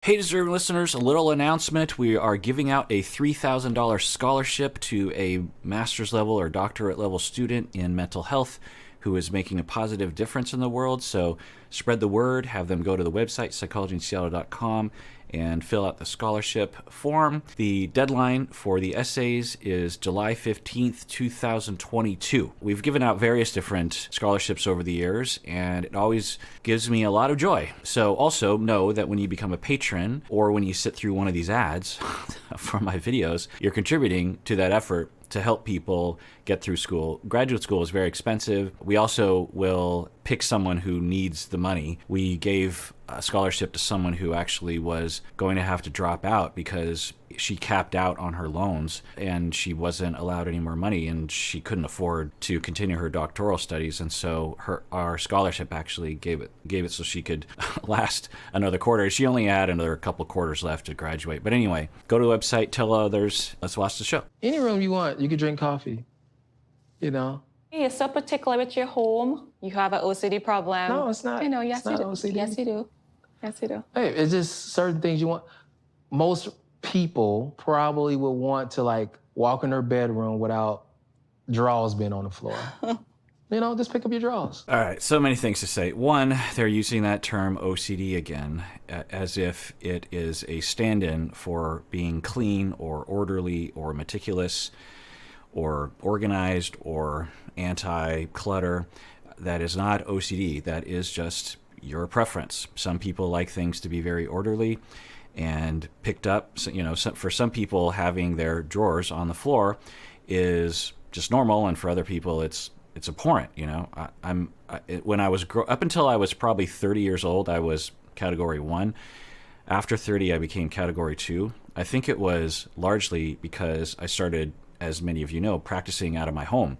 Hey, deserving listeners, a little announcement. We are giving out a $3,000 scholarship to a master's level or doctorate level student in mental health who is making a positive difference in the world. So spread the word, have them go to the website, psychologyinseattle.com, and fill out the scholarship form. The deadline for the essays is July 15th, 2022. We've given out various different scholarships over the years, and it always gives me a lot of joy. So also know that when you become a patron or when you sit through one of these ads for my videos, you're contributing to that effort to help people get through school. Graduate school is very expensive. We also will pick someone who needs the money. We gave a scholarship to someone who actually was going to have to drop out because she capped out on her loans and she wasn't allowed any more money and she couldn't afford to continue her doctoral studies. And so our scholarship actually gave it so she could last another quarter. She only had another couple quarters left to graduate. But anyway, go to the website, tell others, let's watch the show. Any room you want, you can drink coffee, you know? You're so particular with your home. You have an OCD problem. No, it's not. I know, yes, it's not you do. OCD. Yes, you do. Yes, you do. Hey, it's just certain things you want. Most people probably would want to like walk in their bedroom without drawers being on the floor. You know, just pick up your drawers. All right, so many things to say. One, they're using that term OCD again as if it is a stand-in for being clean or orderly or meticulous or organized or anti-clutter. That is not OCD. That is just your preference. Some people like things to be very orderly and picked up. You know, for some people, having their drawers on the floor is just normal, and for other people, it's abhorrent. You know, when I was up until I was probably 30 years old, I was category 1. After 30, I became category 2. I think it was largely because I started, as many of you know, practicing out of my home,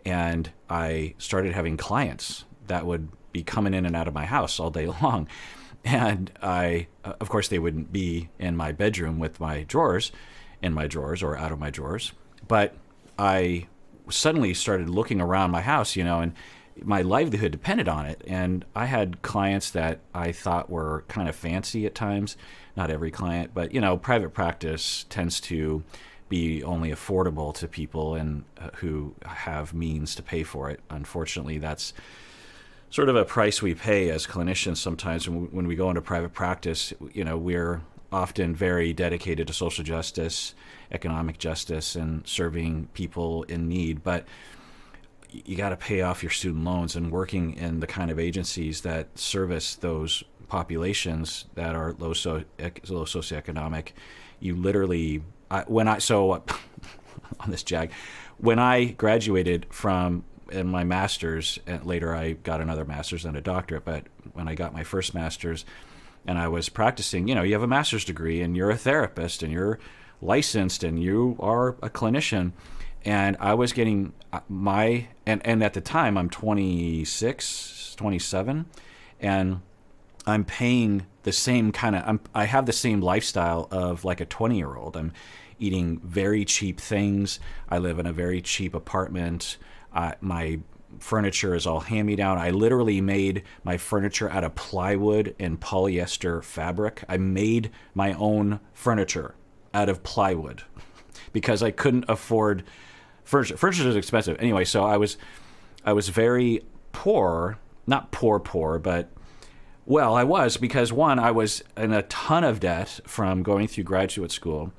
and I started having clients that would be coming in and out of my house all day long. And of course, they wouldn't be in my bedroom with my drawers, in my drawers or out of my drawers. But I suddenly started looking around my house, you know, and my livelihood depended on it. And I had clients that I thought were kind of fancy at times. Not every client, but, you know, private practice tends to be only affordable to people and who have means to pay for it. Unfortunately, that's sort of a price we pay as clinicians sometimes when we go into private practice. You know, we're often very dedicated to social justice, economic justice, and serving people in need. But you got to pay off your student loans, and working in the kind of agencies that service those populations that are low socioeconomic, you literally, on this jag, when I graduated from in my master's, and later I got another master's and a doctorate, but when I got my first master's and I was practicing, you know, you have a master's degree and you're a therapist and you're licensed and you are a clinician, and I was getting and at the time I'm 26, 27, and I'm paying the same kind of, I have the same lifestyle of like a 20-year-old. I'm eating very cheap things. I live in a very cheap apartment. My furniture is all hand-me-down. I literally made my furniture out of plywood and polyester fabric. I made my own furniture out of plywood because I couldn't afford furniture. Furniture is expensive. Anyway, so I was very poor, not poor, but well, I was, because one, I was in a ton of debt from going through graduate school,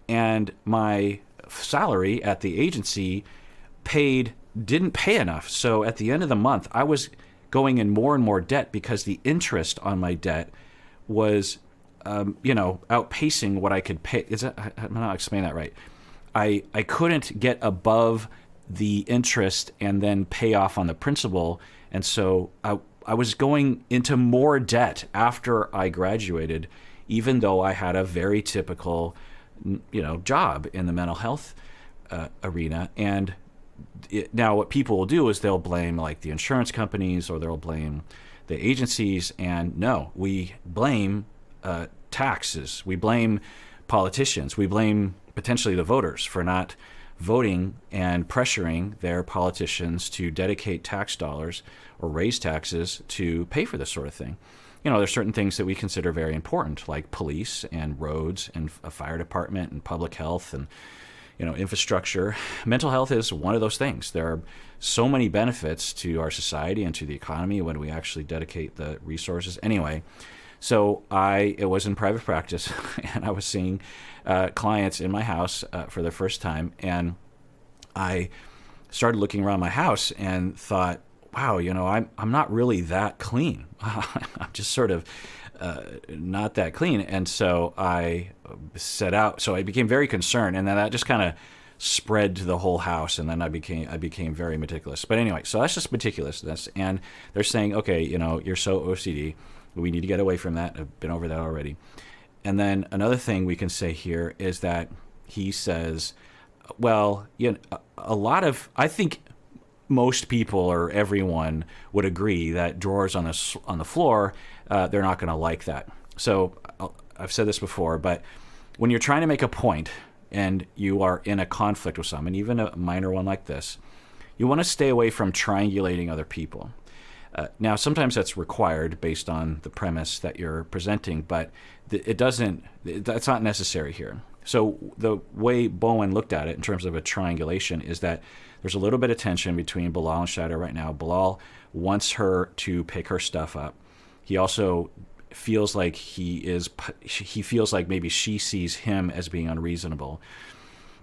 and my salary at the agency didn't pay enough. So at the end of the month, I was going in more and more debt because the interest on my debt was, outpacing what I could pay. I'm not explaining that right. I couldn't get above the interest and then pay off on the principal. And so I was going into more debt after I graduated, even though I had a very typical, job in the mental health arena. And now what people will do is they'll blame like the insurance companies or they'll blame the agencies. And no, we blame taxes. We blame politicians. We blame potentially the voters for not voting and pressuring their politicians to dedicate tax dollars or raise taxes to pay for this sort of thing. there's certain things that we consider very important, like police and roads and a fire department and public health and infrastructure. Mental health is one of those things. There are so many benefits to our society and to the economy when we actually dedicate the resources. Anyway, so it was in private practice, and I was seeing clients in my house for the first time, and I started looking around my house and thought, wow, I'm not really that clean. I'm just sort of not that clean. And so I I became very concerned, and then that just kind of spread to the whole house, and then I became very meticulous. But anyway, so that's just meticulousness. And they're saying, okay, you're so OCD. We need to get away from that. I've been over that already. And then another thing we can say here is that he says, well, I think most people or everyone would agree that drawers on the floor, they're not going to like that. So I've said this before, but when you're trying to make a point and you are in a conflict with someone, even a minor one like this, you want to stay away from triangulating other people. Now, sometimes that's required based on the premise that you're presenting, but that's not necessary here. So the way Bowen looked at it in terms of a triangulation is that there's a little bit of tension between Bilal and Shaeeda right now. Bilal wants her to pick her stuff up. He also feels like he feels like maybe she sees him as being unreasonable.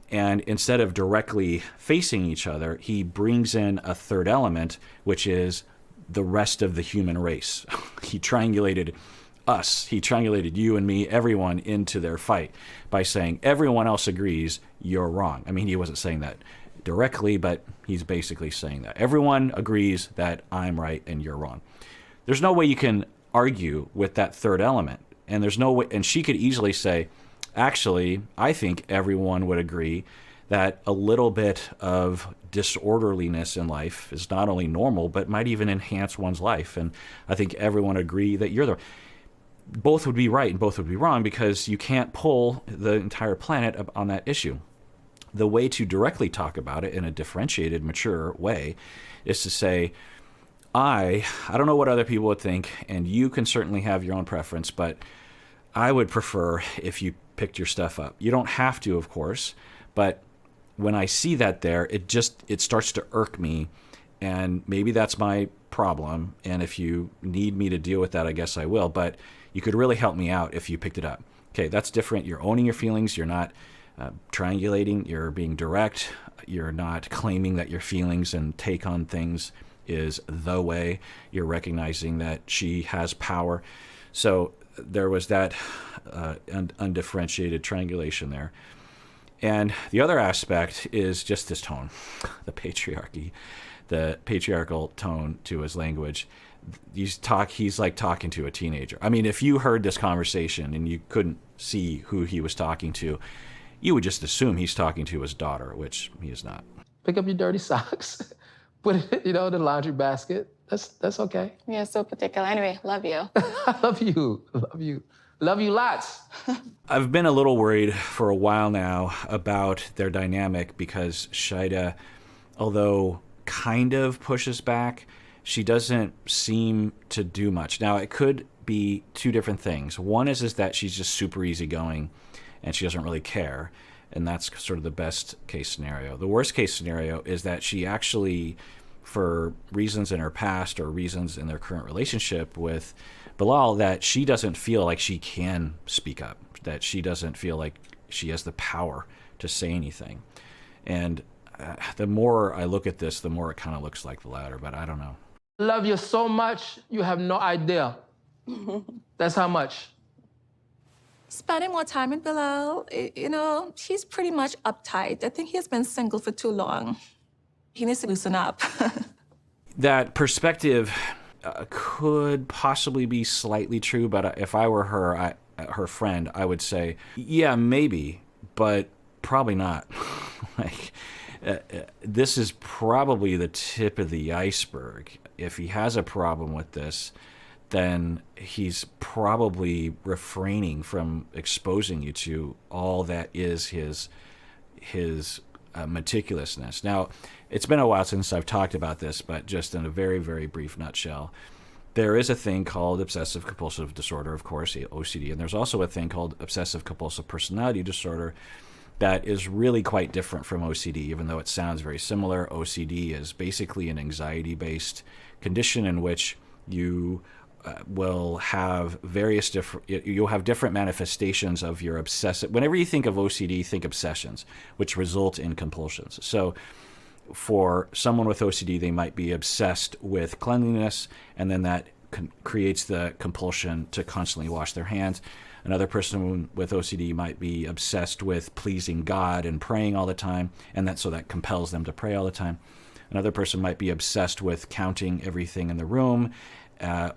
And instead of directly facing each other, he brings in a third element, which is the rest of the human race. He triangulated us. He triangulated you and me, everyone, into their fight by saying everyone else agrees you're wrong. I mean, he wasn't saying that directly, but he's basically saying that. Everyone agrees that I'm right and you're wrong. There's no way you can argue with that third element. And there's no way, and she could easily say, actually, I think everyone would agree that a little bit of disorderliness in life is not only normal, but might even enhance one's life. And I think everyone agree that you're both would be right and both would be wrong, because you can't pull the entire planet up on that issue. The way to directly talk about it in a differentiated, mature way is to say, I don't know what other people would think, and you can certainly have your own preference, but I would prefer if you picked your stuff up. You don't have to, of course, but when I see that there, it starts to irk me, and maybe that's my problem, and if you need me to deal with that, I guess I will, but you could really help me out if you picked it up. Okay, that's different. You're owning your feelings. You're not triangulating. You're being direct. You're not claiming that your feelings and take on things is the way. You're recognizing that she has power. So there was that undifferentiated triangulation there. And the other aspect is just this tone, the patriarchal tone to his language. He's like talking to a teenager. I mean, if you heard this conversation and you couldn't see who he was talking to, you would just assume he's talking to his daughter, which he is not. Pick up your dirty socks, put it, in the laundry basket. That's okay. You're so particular. Anyway, love you. I love you. Love you. Love you lots. I've been a little worried for a while now about their dynamic because Shaeeda, although kind of pushes back, she doesn't seem to do much. Now, it could be two different things. One is that she's just super easygoing and she doesn't really care, and that's sort of the best case scenario. The worst case scenario is that she actually, for reasons in her past or reasons in their current relationship with Bilal, that she doesn't feel like she can speak up, that she doesn't feel like she has the power to say anything. And the more I look at this, the more it kind of looks like the latter, but I don't know. I love you so much, you have no idea. That's how much. Spending more time with Bilal, he's pretty much uptight. I think he's been single for too long. He needs to loosen up. That perspective could possibly be slightly true, but if I were her friend, I would say, yeah, maybe, but probably not. This is probably the tip of the iceberg. If he has a problem with this, then he's probably refraining from exposing you to all that is his meticulousness. Now, it's been a while since I've talked about this, but just in a very, very brief nutshell, there is a thing called obsessive compulsive disorder, of course, OCD, and there's also a thing called obsessive compulsive personality disorder that is really quite different from OCD, even though it sounds very similar. OCD is basically an anxiety-based condition in which you will have you'll have different manifestations of your obsessive. Whenever you think of OCD, think obsessions, which result in compulsions. So for someone with OCD, they might be obsessed with cleanliness, and then that creates the compulsion to constantly wash their hands. Another person with OCD might be obsessed with pleasing God and praying all the time, and so that compels them to pray all the time. Another person might be obsessed with counting everything in the room,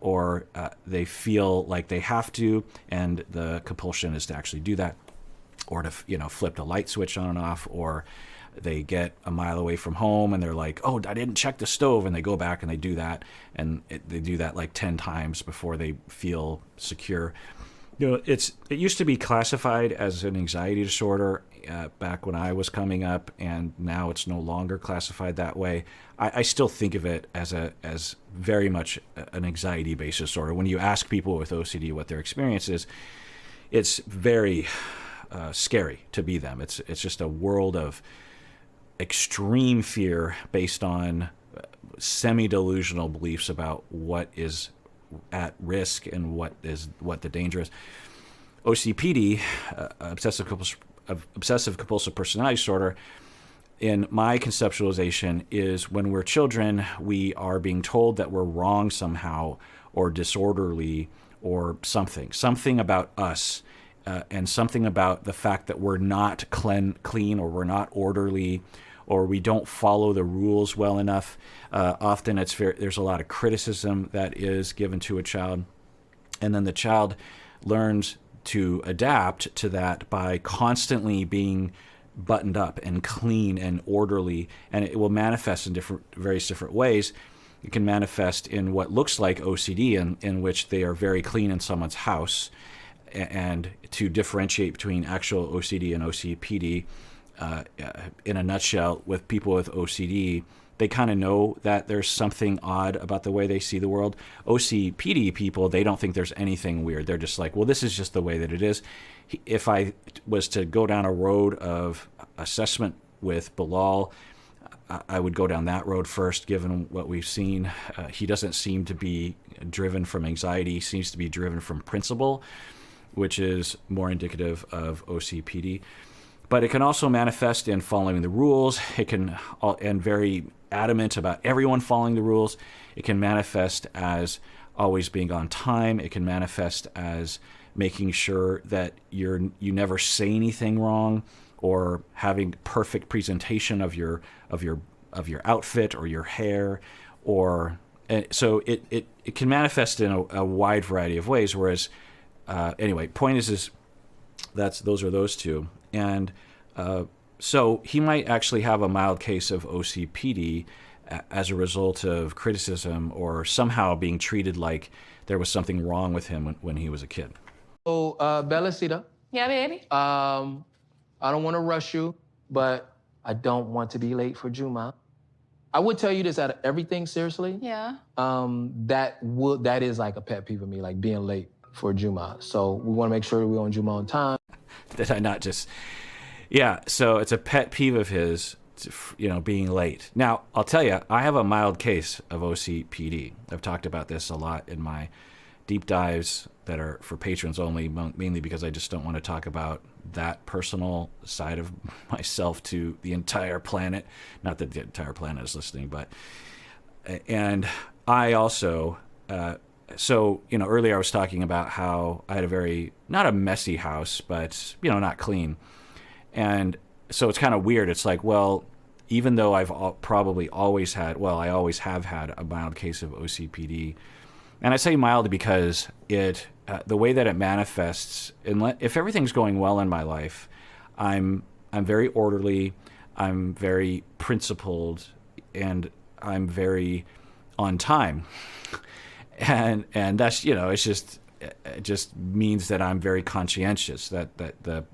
or they feel like they have to, and the compulsion is to actually do that, or to flip the light switch on and off, or they get a mile away from home and they're like, oh, I didn't check the stove, and they go back and they do that, and they do that like 10 times before they feel secure. It used to be classified as an anxiety disorder back when I was coming up, and now it's no longer classified that way. I still think of it as very much an anxiety-based disorder. When you ask people with OCD what their experience is, it's very scary to be them. It's just a world of extreme fear based on semi-delusional beliefs about what is at risk and what the danger is. OCPD, obsessive compulsive personality disorder, in my conceptualization, is when we're children, we are being told that we're wrong somehow, or disorderly, or something about us, and something about the fact that we're not clean, or we're not orderly, or we don't follow the rules well enough. Often there's a lot of criticism that is given to a child, and then the child learns to adapt to that by constantly being buttoned up and clean and orderly, and it will manifest in various different ways. It can manifest in what looks like OCD, in which they are very clean in someone's house, and to differentiate between actual OCD and OCPD, in a nutshell, with people with OCD, they kind of know that there's something odd about the way they see the world. OCPD people, they don't think there's anything weird. They're just like, well, this is just the way that it is. If I was to go down a road of assessment with Bilal, I would go down that road first, given what we've seen. He doesn't seem to be driven from anxiety. He seems to be driven from principle, which is more indicative of OCPD. But it can also manifest in following the rules. It can, and very adamant about everyone following the rules. It can manifest as always being on time. It can manifest as making sure that you never say anything wrong, or having perfect presentation of your outfit or your hair, so it can manifest in a wide variety of ways. Whereas anyway, point is those are those two. And so he might actually have a mild case of OCPD as a result of criticism, or somehow being treated like there was something wrong with him when he was a kid. So, Bellasita, Yeah, baby. I don't want to rush you, but I don't want to be late for Juma. I would tell you this out of everything, seriously. Yeah. That is like a pet peeve of me, like being late for Juma. So we want to make sure we're on Juma on time. Did I not just... Yeah, so it's a pet peeve of his, being late. Now, I'll tell you, I have a mild case of OCPD. I've talked about this a lot in my deep dives that are for patrons only, mainly because I just don't want to talk about that personal side of myself to the entire planet. Not that the entire planet is listening, but... And I also... So, earlier I was talking about how I had a very, not a messy house, but, not clean. And so it's kind of weird. It's like, well, even though I've probably always had, I always have had a mild case of OCPD. And I say mild because the way that it manifests, if everything's going well in my life, I'm very orderly, I'm very principled, and I'm very on time. And that's, it just means that I'm very conscientious, that the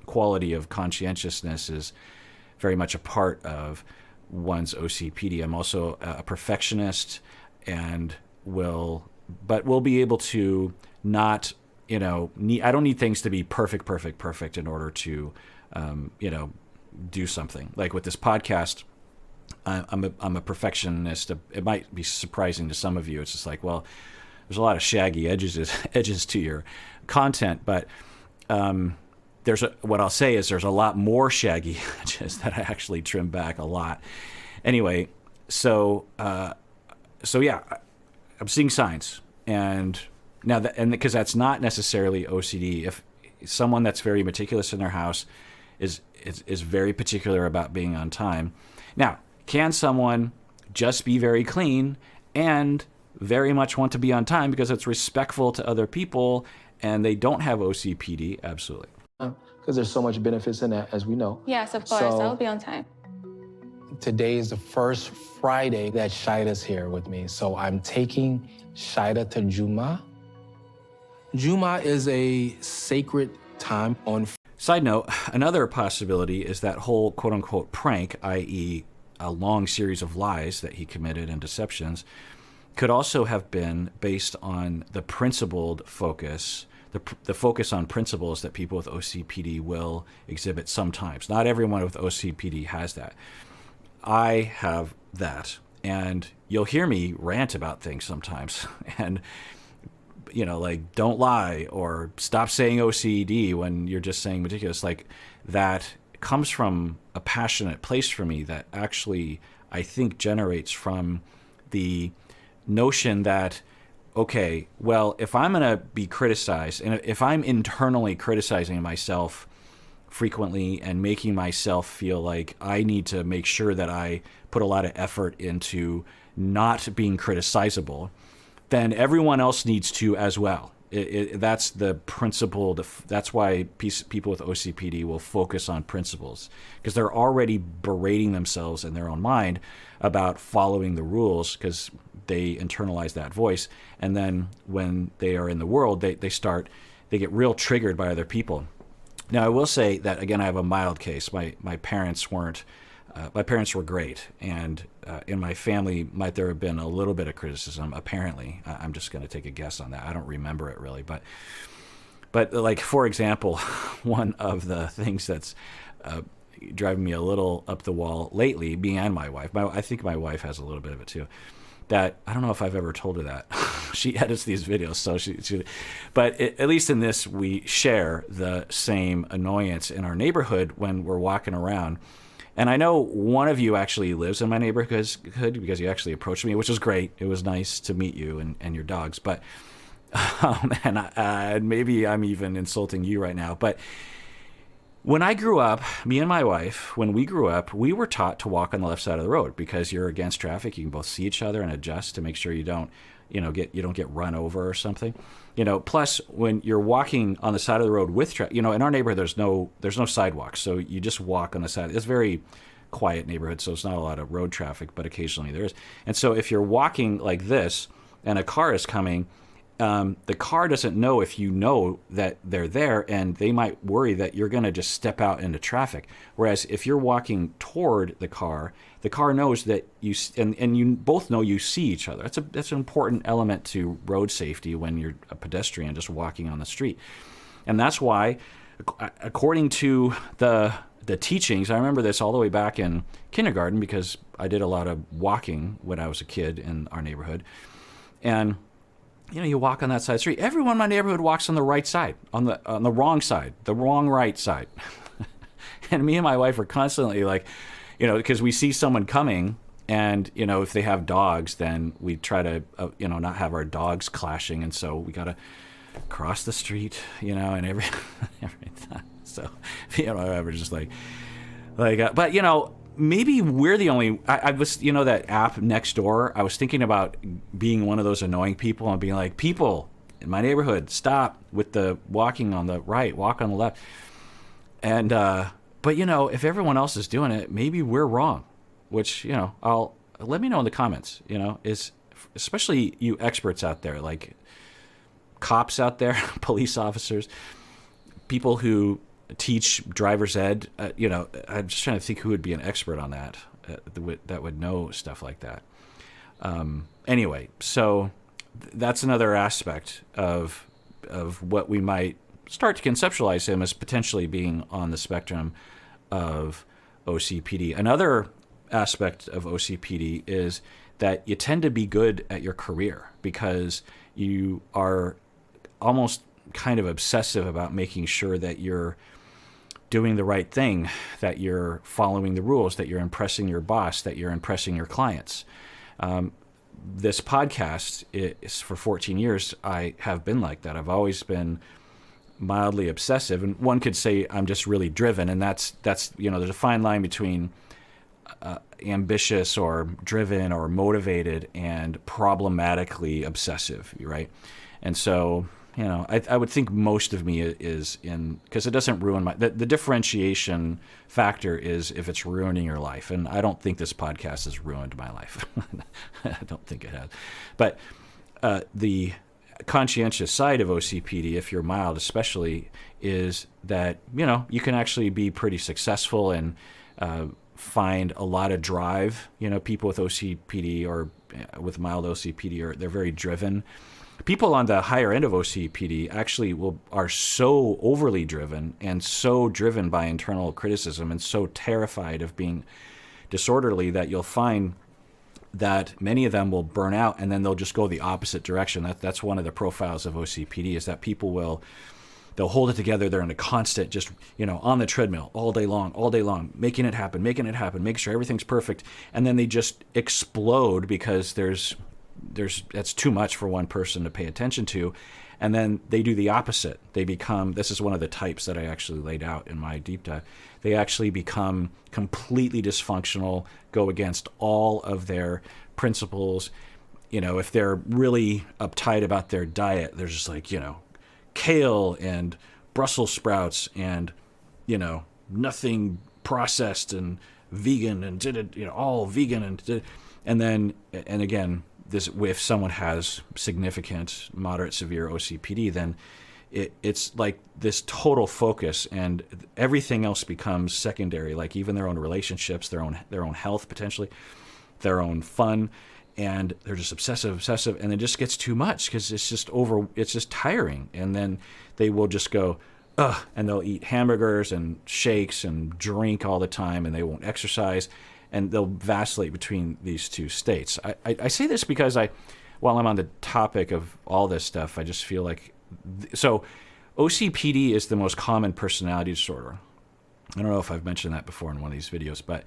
quality of conscientiousness is very much a part of one's OCPD. I'm also a perfectionist, and we'll be able to not, I don't need things to be perfect in order to, do something. Like with this podcast, I'm a perfectionist. It might be surprising to some of you. It's just like, well, there's a lot of shaggy edges to your content, but what I'll say is there's a lot more shaggy edges that I actually trim back a lot. Anyway, so yeah, I'm seeing signs, and now because that's not necessarily OCD. If someone that's very meticulous in their house is very particular about being on time. Now, can someone just be very clean and very much want to be on time because it's respectful to other people and they don't have OCPD? Absolutely. Because there's so much benefits in that, as we know. Yes, of course. So, I'll be on time. today is the first Friday that Shaeeda's here with me. So I'm taking Shaeeda to Juma. Juma is a sacred time on. Side note, another possibility is that whole quote-unquote prank, i.e. a long series of lies that he committed and deceptions, could also have been based on the principled focus, the focus on principles that people with OCPD will exhibit sometimes. Not everyone with OCPD has that. I have that, and you'll hear me rant about things sometimes, and like don't lie or stop saying OCD when you're just saying meticulous. Like that comes from a passionate place for me that actually I think generates from the notion that, okay, well, if I'm going to be criticized, and if I'm internally criticizing myself frequently and making myself feel like I need to make sure that I put a lot of effort into not being criticizable, then everyone else needs to as well. That's the principle. That's why people with OCPD will focus on principles, because they're already berating themselves in their own mind about following the rules, because they internalize that voice. And then when they are in the world, they get real triggered by other people. Now, I will say that, again, I have a mild case. My parents weren't. My parents were great, and in my family might there have been a little bit of criticism. Apparently, I'm just going to take a guess on that. I don't remember it really, but like, for example, one of the things that's driving me a little up the wall lately, me and my wife. I think my wife has a little bit of it too. That I don't know if I've ever told her that. She edits these videos, so but at least in this, we share the same annoyance in our neighborhood when we're walking around. And I know one of you actually lives in my neighborhood because you actually approached me, which was great. It was nice to meet you and your dogs. But and maybe I'm even insulting you right now. But when I grew up, me and my wife, when we grew up, we were taught to walk on the left side of the road because you're against traffic. You can both see each other and adjust to make sure you don't get run over or something. Plus when you're walking on the side of the road with traffic, in our neighborhood there's no sidewalks, so you just walk on the side. It's a very quiet neighborhood, so it's not a lot of road traffic, but occasionally there is. And so if you're walking like this and a car is coming, the car doesn't know if you know that they're there, and they might worry that you're going to just step out into traffic. Whereas if you're walking toward the car knows that you, and you both know you see each other. That's an important element to road safety when you're a pedestrian just walking on the street. And that's why, according to the teachings, I remember this all the way back in kindergarten because I did a lot of walking when I was a kid in our neighborhood. And you walk on that side of the street. Everyone in my neighborhood walks on the right side, on the wrong side, the wrong right side. And me and my wife are constantly like, because we see someone coming, and if they have dogs, then we try to not have our dogs clashing, and so we got to cross the street, and every time. So I was just like, but maybe we're the only. I was, that app next door. I was thinking about being one of those annoying people and being like, people in my neighborhood, stop with the walking on the right, walk on the left. And but if everyone else is doing it, maybe we're wrong. Which I'll let me know in the comments. Is especially you experts out there, like cops out there, police officers, people who teach driver's ed. I'm just trying to think who would be an expert on that that would know stuff like that. Anyway, so that's another aspect of what we might start to conceptualize him as potentially being on the spectrum of OCPD. Another aspect of OCPD is that you tend to be good at your career because you are almost kind of obsessive about making sure that you're doing the right thing, that you're following the rules, that you're impressing your boss, that you're impressing your clients. This podcast is for 14 years. I have been like that. I've always been mildly obsessive, and one could say I'm just really driven, and that's there's a fine line between ambitious or driven or motivated and problematically obsessive, right? And so, I would think most of me is in, because it doesn't ruin the differentiation factor is if it's ruining your life. And I don't think this podcast has ruined my life. I don't think it has. But the conscientious side of OCPD, if you're mild especially, is that, you can actually be pretty successful and find a lot of drive. People with OCPD or with mild OCPD they're very driven. People on the higher end of OCPD actually are so overly driven and so driven by internal criticism and so terrified of being disorderly that you'll find that many of them will burn out and then they'll just go the opposite direction. That's one of the profiles of OCPD, is that people they'll hold it together. They're in a constant, just, on the treadmill all day long, making it happen, making sure everything's perfect. And then they just explode because that's too much for one person to pay attention to. And then they do the opposite. This is one of the types that I actually laid out in my deep dive. They actually become completely dysfunctional, go against all of their principles. If they're really uptight about their diet, they're just like, kale and Brussels sprouts and, nothing processed and vegan and all vegan and then again, if someone has significant, moderate, severe OCPD, then it's like this total focus, and everything else becomes secondary. Like even their own relationships, their own health potentially, their own fun, and they're just obsessive, and it just gets too much because it's just tiring. And then they will just go, ugh, and they'll eat hamburgers and shakes and drink all the time, and they won't exercise. And they'll vacillate between these two states. I say this because while I'm on the topic of all this stuff, I just feel like, so OCPD is the most common personality disorder. I don't know if I've mentioned that before in one of these videos, but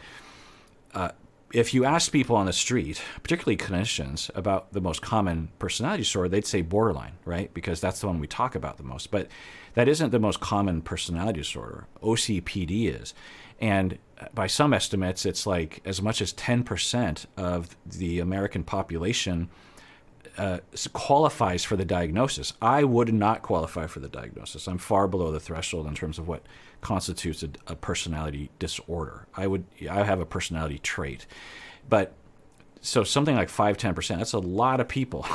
if you ask people on the street, particularly clinicians, about the most common personality disorder, they'd say borderline, right? Because that's the one we talk about the most. But that isn't the most common personality disorder. OCPD is. And by some estimates, it's like as much as 10% of the American population qualifies for the diagnosis. I would not qualify for the diagnosis. I'm far below the threshold in terms of what constitutes a personality disorder. I have a personality trait. But so something like 5-10%, that's a lot of people.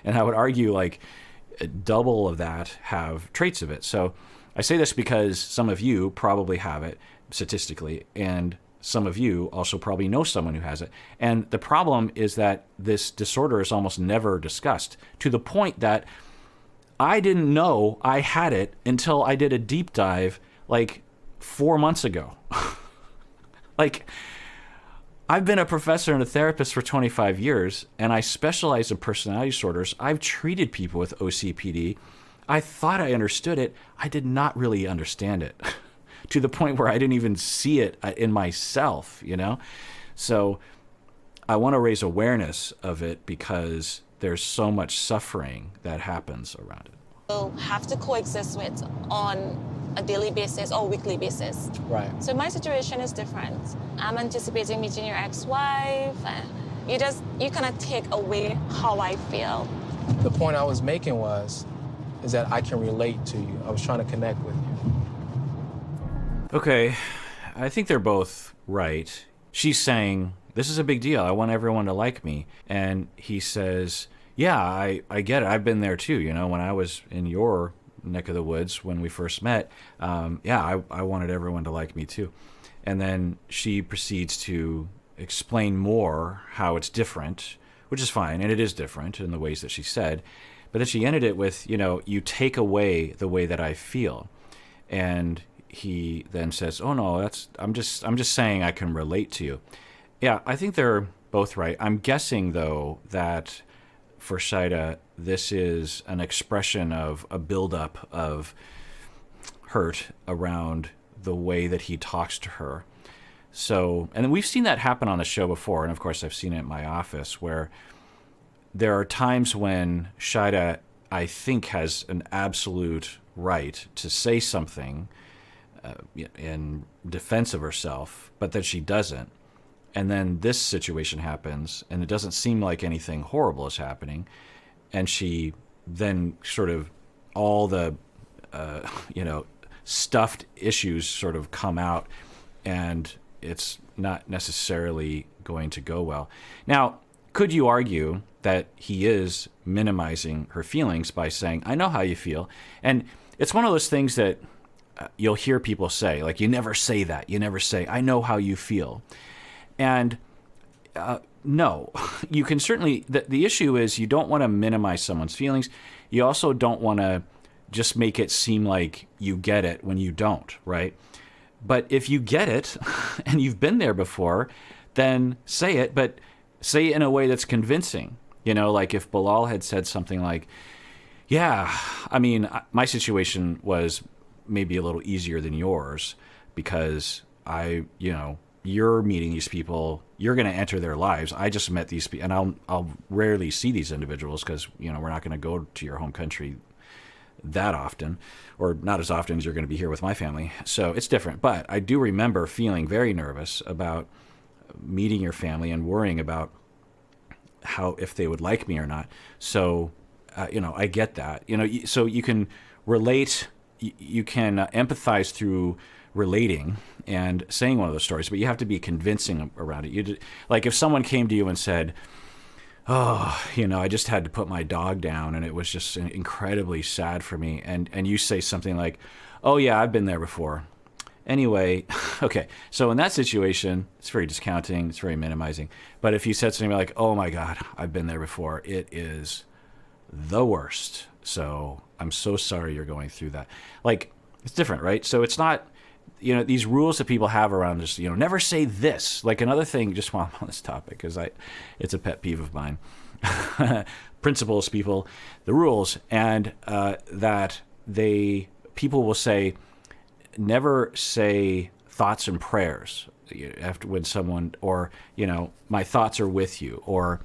And I would argue like double of that have traits of it. So I say this because some of you probably have it statistically, and some of you also probably know someone who has it. And the problem is that this disorder is almost never discussed, to the point that I didn't know I had it until I did a deep dive like 4 months ago. Like, I've been a professor and a therapist for 25 years, and I specialize in personality disorders. I've treated people with OCPD. I thought I understood it. I did not really understand it. To the point where I didn't even see it in myself, So I want to raise awareness of it because there's so much suffering that happens around it. Will have to coexist with on a daily basis or weekly basis. Right. So my situation is different. I'm anticipating meeting your ex-wife, and you kind of take away how I feel. The point I was making is that I can relate to you. I was trying to connect with you. Okay, I think they're both right. She's saying, this is a big deal. I want everyone to like me. And he says, yeah, I get it. I've been there too. When I was in your neck of the woods when we first met, I wanted everyone to like me too. And then she proceeds to explain more how it's different which is fine, and it is different in the ways that she said. But then she ended it with, you take away the way that I feel. And he then says, "Oh no, I'm just saying I can relate to you." Yeah, I think they're both right. I'm guessing though that for Shaeeda, this is an expression of a buildup of hurt around the way that he talks to her. So, and we've seen that happen on the show before, and of course I've seen it in my office, where there are times when Shaeeda, I think, has an absolute right to say something in defense of herself, but that she doesn't. And then this situation happens, and it doesn't seem like anything horrible is happening, and she then sort of all the stuffed issues sort of come out, and it's not necessarily going to go well. Now, could you argue that he is minimizing her feelings by saying, "I know how you feel"? And it's one of those things that you'll hear people say, like, you never say that. You never say, "I know how you feel." And no, you can certainly, the issue is you don't want to minimize someone's feelings. You also don't want to just make it seem like you get it when you don't, right? But if you get it and you've been there before, then say it, but say it in a way that's convincing. Like if Bilal had said something like, "Yeah, I mean, my situation was maybe a little easier than yours because you're meeting these people, you're going to enter their lives. I just met these people, and I'll rarely see these individuals because, we're not going to go to your home country that often, or not as often as you're going to be here with my family. So it's different. But I do remember feeling very nervous about meeting your family and worrying about if they would like me or not. So, I get that. So you can relate, you can empathize through relating and saying one of those stories, but you have to be convincing around it. Like if someone came to you and said, "Oh, I just had to put my dog down and it was just incredibly sad for me," and you say something like, "Oh yeah, I've been there before." Anyway, okay, so in that situation, it's very discounting, it's very minimizing. But if you said something like, "Oh my God, I've been there before, it is the worst, so I'm so sorry you're going through that," like, it's different, right? So it's not, these rules that people have around just, never say this. Like another thing, just while I'm on this topic, because it's a pet peeve of mine. Principles, people, the rules, and that people will say, never say thoughts and prayers after when someone, or, "My thoughts are with you," or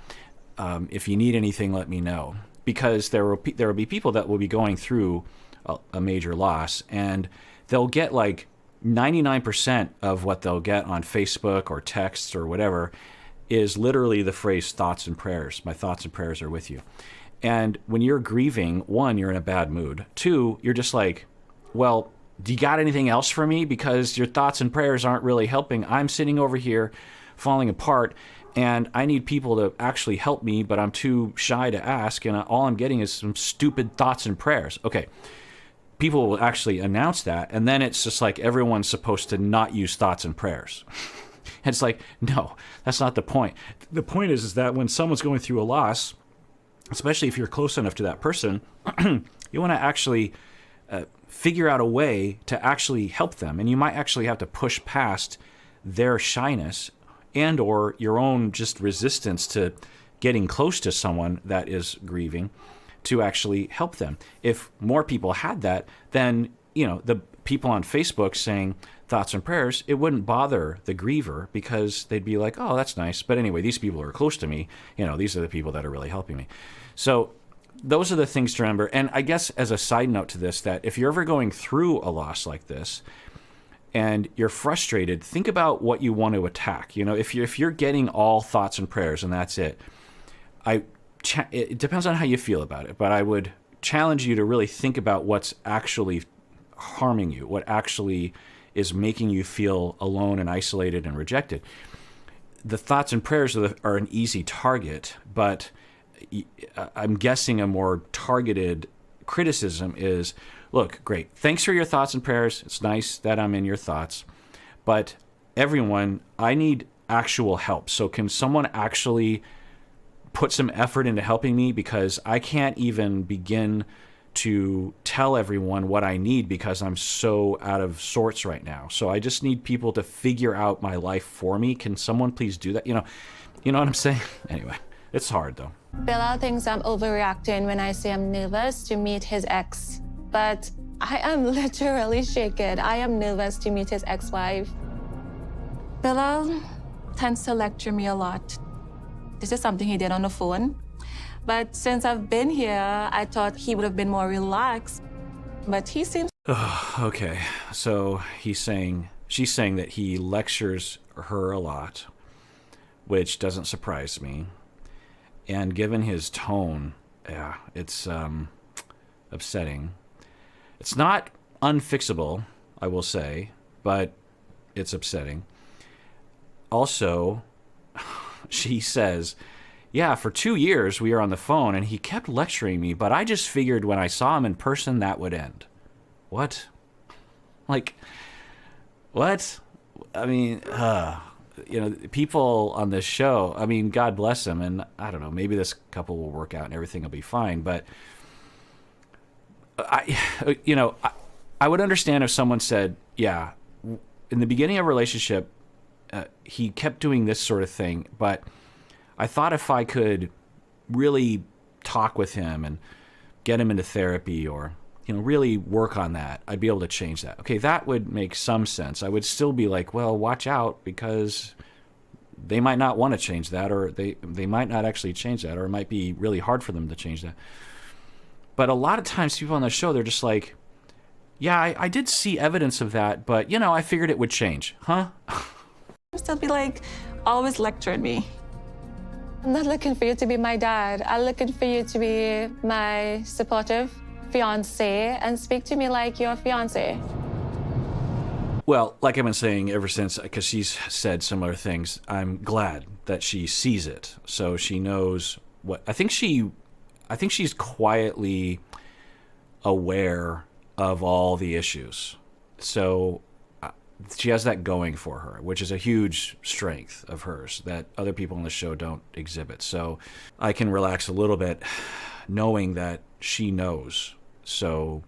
"If you need anything, let me know." Because there will be people that will be going through a major loss, and they'll get like 99% of what they'll get on Facebook or texts or whatever is literally the phrase "thoughts and prayers." "My thoughts and prayers are with you." And when you're grieving, one, you're in a bad mood. Two, you're just like, well, do you got anything else for me? Because your thoughts and prayers aren't really helping. I'm sitting over here falling apart, and I need people to actually help me, but I'm too shy to ask, and all I'm getting is some stupid thoughts and prayers. Okay, people will actually announce that, and then it's just like everyone's supposed to not use thoughts and prayers. And it's like, no, that's not the point. The point is that when someone's going through a loss, especially if you're close enough to that person, you want to actually figure out a way to actually help them. And you might actually have to push past their shyness and or your own just resistance to getting close to someone that is grieving to actually help them. If more people had that, then, the people on Facebook saying thoughts and prayers, it wouldn't bother the griever because they'd be like, "Oh, that's nice. But anyway, these people are close to me. These are the people that are really helping me." So those are the things to remember. And I guess as a side note to this, that if you're ever going through a loss like this and you're frustrated, think about what you want to attack. If you're getting all thoughts and prayers and that's it, it depends on how you feel about it, but I would challenge you to really think about what's actually harming you, what actually is making you feel alone and isolated and rejected. The thoughts and prayers are an easy target, but I'm guessing a more targeted criticism is, look, great, thanks for your thoughts and prayers. It's nice that I'm in your thoughts, but everyone, I need actual help. So can someone actually put some effort into helping me, because I can't even begin to tell everyone what I need because I'm so out of sorts right now. So I just need people to figure out my life for me. Can someone please do that? You know what I'm saying? Anyway, it's hard though. Bilal thinks I'm overreacting when I say I'm nervous to meet his ex, but I am literally shaken. I am nervous to meet his ex-wife. Bilal tends to lecture me a lot. This is something he did on the phone. But since I've been here, I thought he would have been more relaxed. But he seems... Okay, so she's saying that he lectures her a lot, which doesn't surprise me. And given his tone, yeah, it's upsetting. It's not unfixable, I will say, but it's upsetting. Also, she says, yeah, for 2 years we were on the phone and he kept lecturing me, but I just figured when I saw him in person that would end. What? Like, what? I mean, people on this show, I mean, God bless them, and I don't know, maybe this couple will work out and everything will be fine, but I would understand if someone said, yeah, in the beginning of a relationship, he kept doing this sort of thing, but I thought if I could really talk with him and get him into therapy or, really work on that, I'd be able to change that. Okay, that would make some sense. I would still be like, well, watch out, because they might not want to change that, or they might not actually change that, or it might be really hard for them to change that. But a lot of times people on the show, they're just like, yeah, I did see evidence of that, but, I figured it would change. Huh? still be like, always lecturing me. I'm not looking for you to be my dad. I'm looking for you to be my supportive fiancé and speak to me like your fiancé. Well, like I've been saying ever since, because she's said similar things, I'm glad that she sees it. So she knows what... I think she's quietly aware of all the issues. So she has that going for her, which is a huge strength of hers that other people on the show don't exhibit. So I can relax a little bit knowing that she knows. So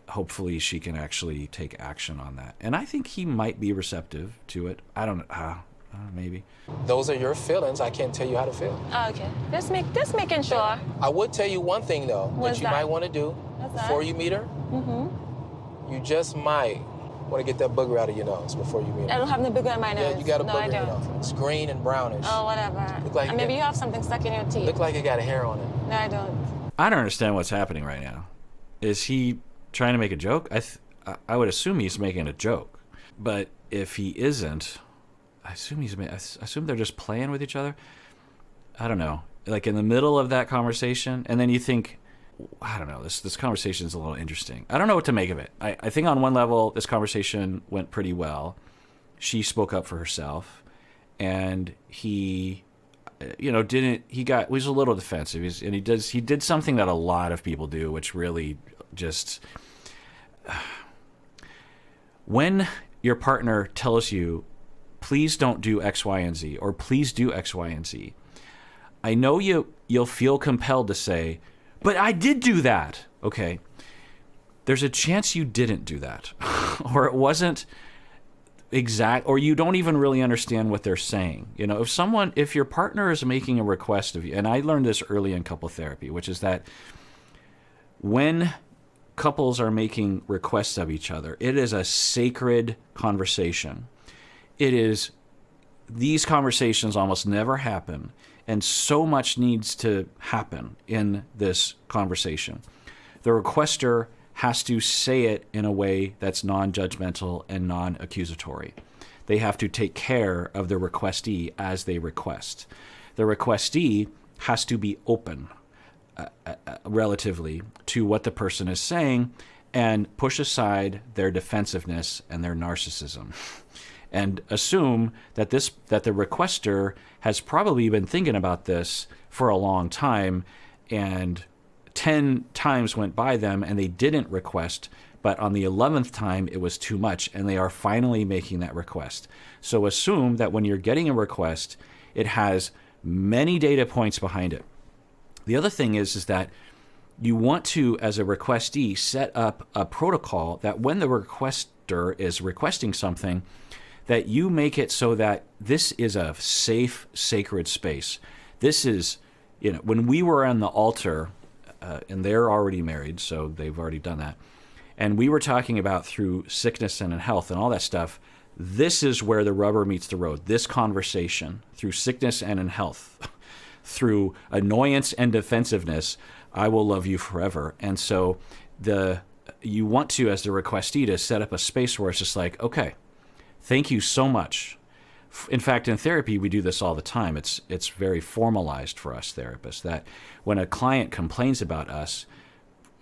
hopefully she can actually take action on that. And I think he might be receptive to it. I don't know. Maybe. Those are your feelings. I can't tell you how to feel. Oh, okay. Just making sure. I would tell you one thing, though, that you might want to do before you meet her. Mm-hmm. You just might want to get that booger out of your nose before you meet her. I don't have no booger in my nose. Yeah, you got a no, booger in your nose. It's green and brownish. Oh, whatever. Look like maybe you have something stuck in your teeth. Look like it got a hair on it. No, I don't. I don't understand what's happening right now. Is he trying to make a joke? I would assume he's making a joke. But if he isn't, I assume they're just playing with each other. I don't know. Like in the middle of that conversation, and then you think, I don't know, this conversation is a little interesting. I don't know what to make of it. I think on one level, this conversation went pretty well. She spoke up for herself, and he, was a little defensive. He did something that a lot of people do, which really just, when your partner tells you, please don't do X, Y, and Z, or please do X, Y, and Z, I know you'll feel compelled to say, but I did do that. Okay. There's a chance you didn't do that. Or it wasn't exact, or you don't even really understand what they're saying. If your partner is making a request of you, and I learned this early in couple therapy, which is that when couples are making requests of each other, it is a sacred conversation. These conversations almost never happen, and so much needs to happen in this conversation. The requester has to say it in a way that's non-judgmental and non-accusatory. They have to take care of the requestee as they request. The requestee has to be open relatively to what the person is saying and push aside their defensiveness and their narcissism. And assume that the requester has probably been thinking about this for a long time, and 10 times went by them and they didn't request, but on the 11th time it was too much and they are finally making that request. So assume that when you're getting a request, it has many data points behind it. The other thing is that you want to, as a requestee, set up a protocol that when the requester is requesting something, that you make it so that this is a safe, sacred space. This is, when we were on the altar, and they're already married, so they've already done that, and we were talking about through sickness and in health and all that stuff, this is where the rubber meets the road. This conversation, through sickness and in health, through annoyance and defensiveness, I will love you forever. And so you want to, as the requestee, to set up a space where it's just like, okay, thank you so much. In fact, in therapy, we do this all the time. It's very formalized for us therapists that when a client complains about us,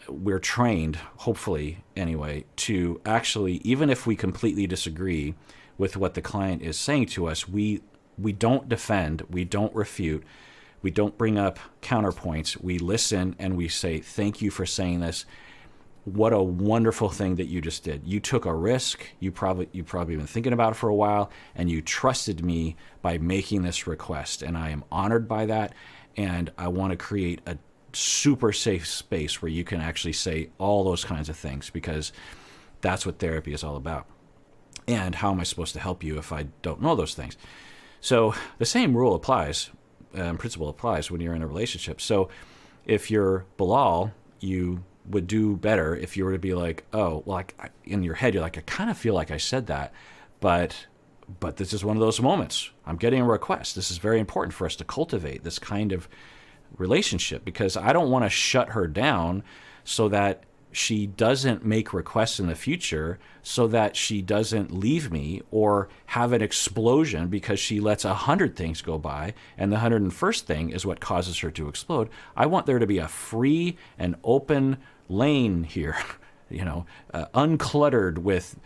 we're trained, hopefully anyway, to actually, even if we completely disagree with what the client is saying to us, we don't defend, we don't refute, we don't bring up counterpoints. We listen and we say, thank you for saying this. What a wonderful thing that you just did. You took a risk. You probably been thinking about it for a while, and you trusted me by making this request. And I am honored by that. And I want to create a super safe space where you can actually say all those kinds of things, because that's what therapy is all about. And how am I supposed to help you if I don't know those things? So the same rule applies, principle applies when you're in a relationship. So if you're Bilal, you would do better if you were to be like, oh, well, in your head, you're like, I kind of feel like I said that, but this is one of those moments. I'm getting a request. This is very important for us to cultivate this kind of relationship, because I don't want to shut her down so that she doesn't make requests in the future, so that she doesn't leave me or have an explosion because she lets 100 things go by, and the 101st thing is what causes her to explode. I want there to be a free and open lane here, uncluttered with,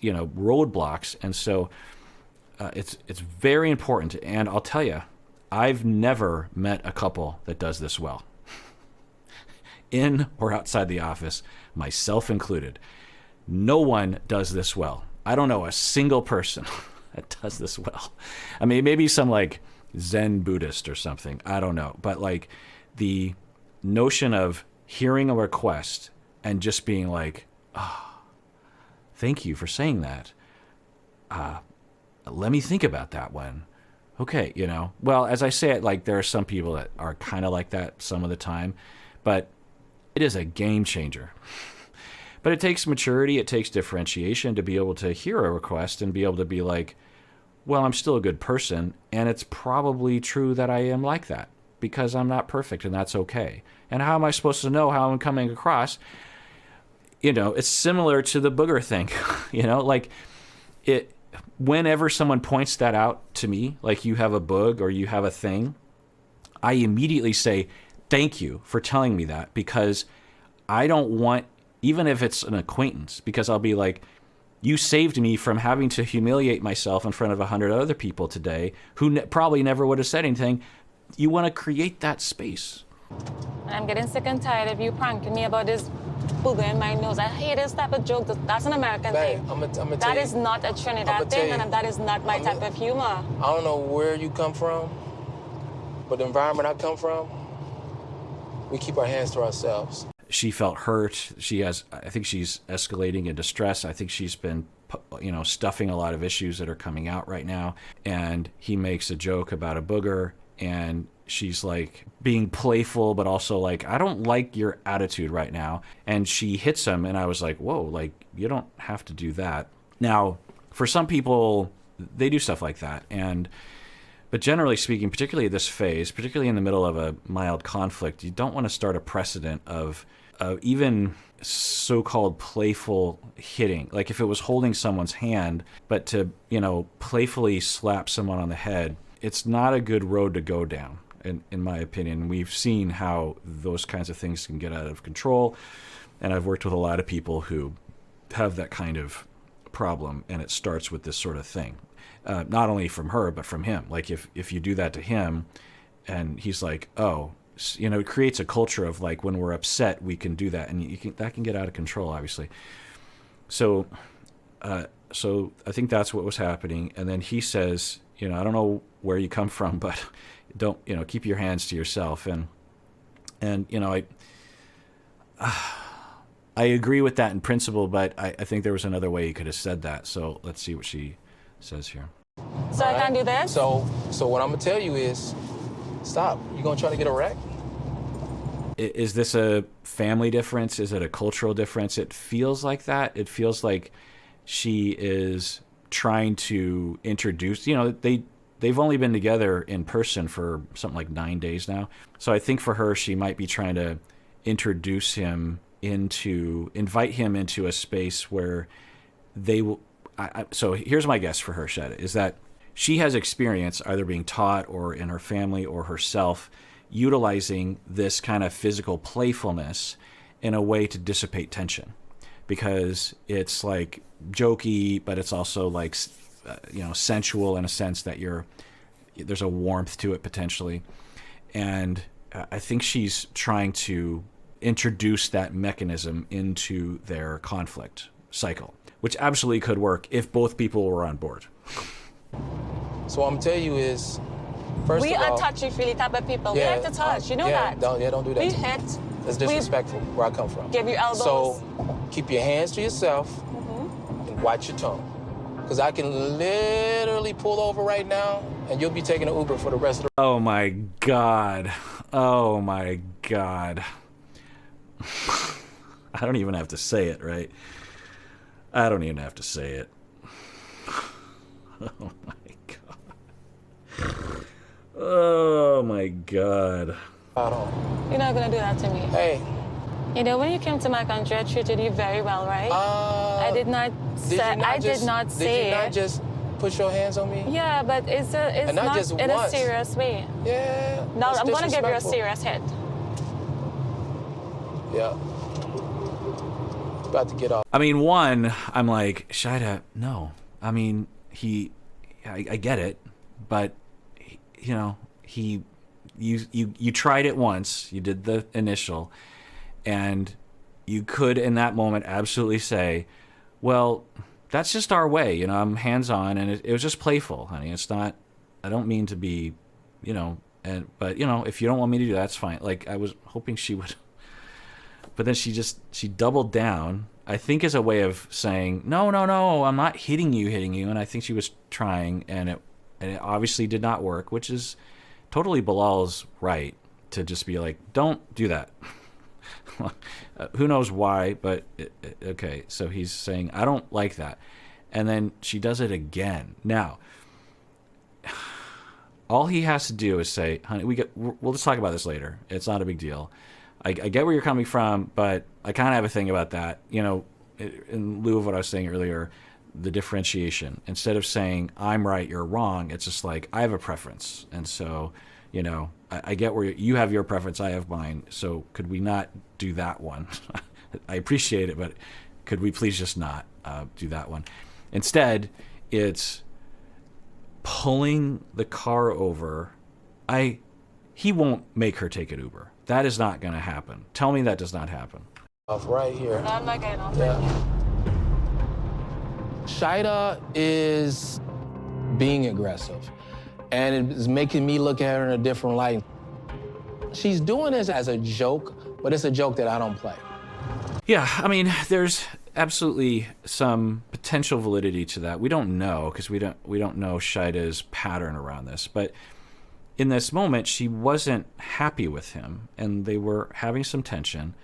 roadblocks. And so it's very important. And I'll tell you, I've never met a couple that does this well, in or outside the office, myself included. No one does this well. I don't know a single person that does this well. I mean, maybe some like Zen Buddhist or something. I don't know. But like the notion of hearing a request and just being like, oh, thank you for saying that. Let me think about that one. Okay, well, as I say it, like there are some people that are kind of like that some of the time, but it is a game changer. But it takes maturity, it takes differentiation to be able to hear a request and be able to be like, well, I'm still a good person, and it's probably true that I am like that, because I'm not perfect, and that's okay. And how am I supposed to know how I'm coming across? It's similar to the booger thing, like it. Whenever someone points that out to me, like you have a boog or you have a thing, I immediately say, thank you for telling me that, because I don't want, even if it's an acquaintance, because I'll be like, you saved me from having to humiliate myself in front of 100 other people today who probably never would have said anything. You want to create that space. And I'm getting sick and tired of you pranking me about this booger in my nose. I hate this type of joke. That's an American thing. That is not a Trinidad thing, and that is not my type of humor. I don't know where you come from, but the environment I come from, we keep our hands to ourselves. She felt hurt. I think she's escalating in distress. I think she's been, stuffing a lot of issues that are coming out right now. And he makes a joke about a booger, and she's like being playful, but also like, I don't like your attitude right now. And she hits him, and I was like, whoa, like you don't have to do that. Now, for some people, they do stuff like that. But generally speaking, particularly at this phase, particularly in the middle of a mild conflict, you don't want to start a precedent of even so-called playful hitting. Like if it was holding someone's hand, but to, playfully slap someone on the head, it's not a good road to go down, in my opinion. We've seen how those kinds of things can get out of control, and I've worked with a lot of people who have that kind of problem, and it starts with this sort of thing. Not only from her, but from him. Like if you do that to him, and he's like, oh, it creates a culture of like, when we're upset, we can do that, and that can get out of control, obviously. So I think that's what was happening. And then he says, I don't know where you come from, but don't, keep your hands to yourself. And I agree with that in principle, but I think there was another way you could have said that. So let's see what she says here. So I can do this? So what I'm gonna tell you is, stop. You gonna try to get a wreck? Is this a family difference? Is it a cultural difference? It feels like that. It feels like she is trying to introduce, they've only been together in person for something like 9 days now. So I think for her, she might be trying to invite him into a space where they will. So here's my guess for her, Shaeeda, is that she has experience either being taught or in her family or herself utilizing this kind of physical playfulness in a way to dissipate tension, because it's like jokey, but it's also like sensual in a sense that there's a warmth to it potentially. And I think she's trying to introduce that mechanism into their conflict cycle, which absolutely could work if both people were on board. So what I'm gonna tell you is, first We of all, are touchy-feely type of people. Yeah, We like to touch. You know yeah, that. don't do that. We to me. hit. That's disrespectful where I come from. Give you elbows. So keep your hands to yourself and watch your tone. Because I can literally pull over right now and you'll be taking an Uber for the rest of the... Oh my God. Oh my God. I don't even have to say it, right? I don't even have to say it. Oh my God. Oh my God. You're not gonna do that to me. Hey. When you came to my country, I treated you very well, right? I did not say. Did you say. not just put your hands on me? Yeah, but it's not just in once. a serious way. Yeah. Now that's I'm gonna give you a disrespectful. serious hit. Yeah. About to get off. I mean, one, I'm like, Shaeeda, no. I mean, I get it, but you tried it once, you did the initial, and you could in that moment absolutely say, well, that's just our way, I'm hands-on, and it was just playful, honey. It's not, I don't mean to be, but if you don't want me to do that, that's fine. Like, I was hoping she would, but then she doubled down, I think, as a way of saying, no, I'm not hitting you, and I think she was trying, and it obviously did not work, which is totally Bilal's right to just be like, don't do that. Who knows why, but okay. So he's saying, I don't like that. And then she does it again. Now, all he has to do is say, honey, we'll just talk about this later. It's not a big deal. I get where you're coming from, but I kind of have a thing about that. In lieu of what I was saying earlier, the differentiation. Instead of saying, I'm right, you're wrong, it's just like, I have a preference. And so, I get where you have your preference, I have mine. So could we not do that one? I appreciate it, but could we please just not do that one? Instead, it's pulling the car over. He won't make her take an Uber. That is not going to happen. Tell me that does not happen. Off right here. No, I'm not getting off. Yeah. Shaeeda is being aggressive, and it is making me look at her in a different light. She's doing this as a joke, but it's a joke that I don't play. Yeah, I mean, there's absolutely some potential validity to that. We don't know, because we don't know Shaeeda's pattern around this, but in this moment, she wasn't happy with him, and they were having some tension,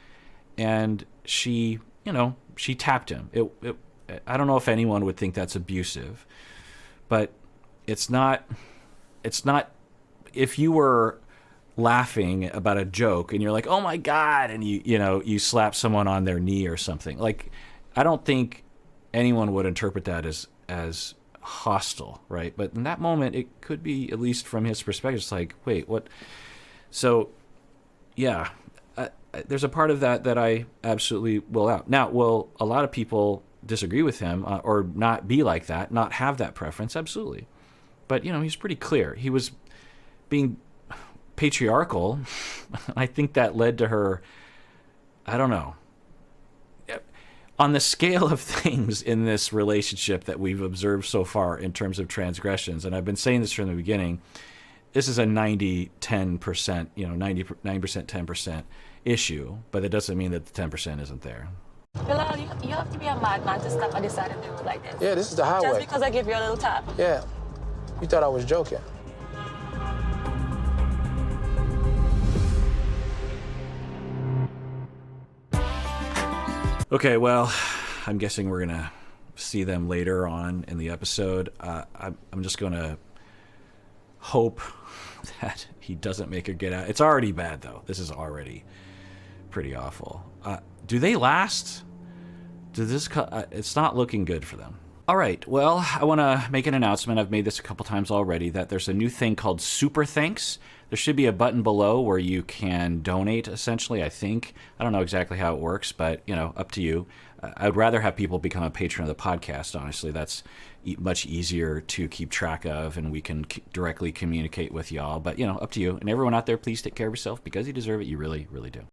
and she tapped him. I don't know if anyone would think that's abusive, but it's not. If you were laughing about a joke and you're like, oh my God, and you slap someone on their knee or something, like, I don't think anyone would interpret that as hostile, right? But in that moment, it could be, at least from his perspective, it's like, wait, what? So, yeah, there's a part of that I absolutely will out. Now, will a lot of people disagree with him or not be like that, not have that preference? Absolutely. But, he's pretty clear. He was being patriarchal. I think that led to her, I don't know. On the scale of things in this relationship that we've observed so far in terms of transgressions, and I've been saying this from the beginning, this is a 90-10%, 90% 10% issue, but it doesn't mean that the 10% isn't there. Bilal, you have to be a madman to stop on the side of the road like this. Yeah, this is the highway. Just because I give you a little tap. Yeah. You thought I was joking. Okay, well, I'm guessing we're going to see them later on in the episode. I'm just going to hope that he doesn't make her get out. It's already bad, though. This is already pretty awful. Do they last? It's not looking good for them. All right, well, I want to make an announcement. I've made this a couple times already, that there's a new thing called Super Thanks. There should be a button below where you can donate, essentially, I think. I don't know exactly how it works, but, up to you. I'd rather have people become a patron of the podcast, honestly. That's much easier to keep track of, and we can directly communicate with y'all. But, up to you. And everyone out there, please take care of yourself because you deserve it. You really, really do.